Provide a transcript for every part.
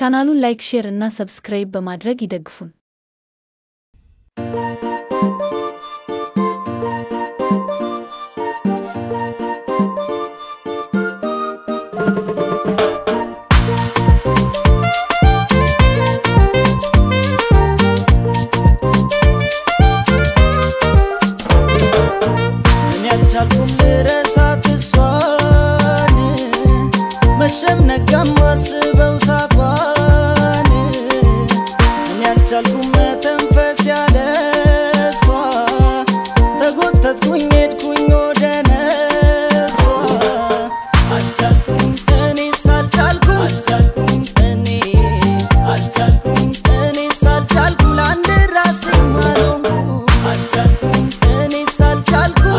ቻናሉን ላይክ ሼር እና ሰብስክራይብ በማድረግ ይደግፉን ያልቻልኩም ልረሳት እሷን መሸም ነጋም ማስበው ሳቋን ያልቻልኩም መተንፈስ ያለ እሷ ተጎተትኩኝ ሄድኩኝ ወደ ነፍሷ አልቻልኩም እኔስ አልቻልኩም እኔስ አልቻልኩም ለአንድ ራሴ አልሆንኩም አልቻልኩም እኔስ አልቻልኩም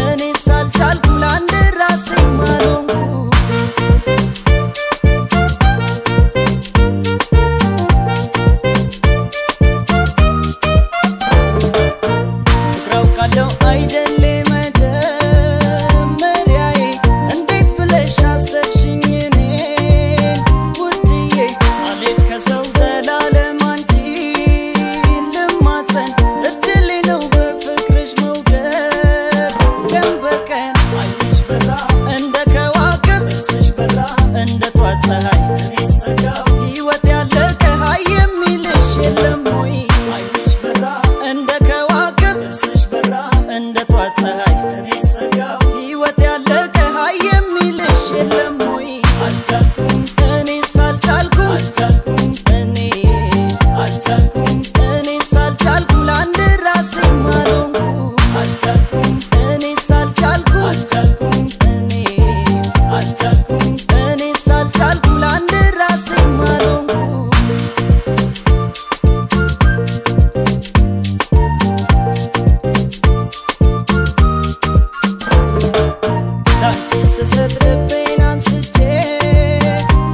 እኔስ አልቻልኩም ለአንድ ራሴ አልሆንኩም ፍቅራውቃለሁ አይደል መጀመሪያዬ እንዴት ብለሽ አሰብሽኝ እኔን ውድዬ አልሄድ ከሰው ዘላለም አንቺን ልማፀን እድሌ ነው በፍቅርሽ መውደድ ቀን በቀን አይንሽ በራ እንደ ከዋክብት ጥርስሽ በራ እንደ ጧት ፀሐይ እኔስ ሰጋሁ ሕይወት ያለቀ ሀይ የሚልሽ የለም ወይ አይንሽ በራ እንደ ከዋክብት ጥርስሽ በራ እንደ ጧት ፀሐይ እኔስ ሰጋሁ ሕይወት ያለቀ ሀይ የሚልሽ የለም ወይ አልቻልኩም እኔስ አልቻልኩም እኔስ አልቻልኩም ለአንድ ራሴ አልሆንኩም አልቻልኩም እኔስ አልቻልኩም እኔስ አልቻልኩም ለአንድ ራሴ አልሆንኩም ላንቺ ስሰጥ ልቤን አንስቼ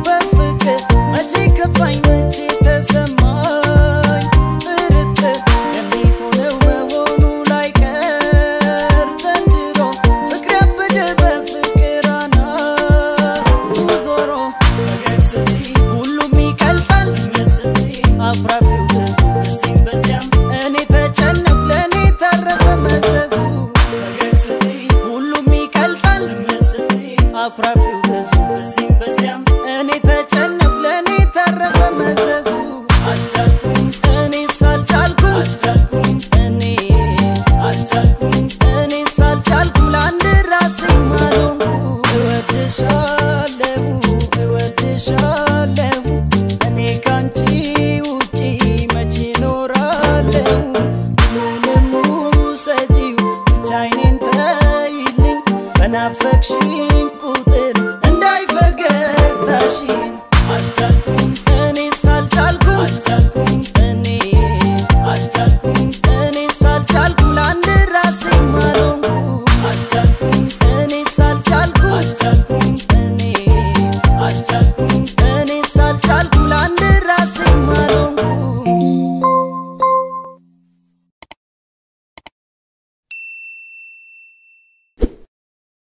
በፍቅር መቼ ከፋኝ መቼ ተሰማኝ ጥርጥር የሚሆነው መሆኑ ላይቀር ዘንድሮ ፍቅር ያበደ በፍቅር አናቱ ዞሮ ፈገግ ስትይ ሁሉም ይቀልጣል አኩራፊው ብዙ በዚህም በዚያም እኔ ተጨነኩ ለእኔ ተረፈ መዘዙ ፈገግ ስትይ ሁሉም ይቀልጣል አኩራፊው ብዙ በዚህም በዚያም እኔ ተጨነኩ ለእኔ ተረፈ መዘዙ አልቻልኩም እኔስ አልቻልኩም እኔስ አልቻልኩም ለአንድ ራሴ አልሆንኩም እወድሻለሁ እኔ ካንቺ ውጪ መቼ እኖራለሁ ሁሉንም ውሰጂው ብቻ አይኔን ተይልኝ በናፈቅሽኝ ቁጥር እንዳይፈገግታሽኝ አልቻልኩም እኔስ አልቻልኩም እኔስ አልቻልኩም ለአንድ ራሴ አልሆንኩም አልቻልኩም እኔስ አልቻልኩም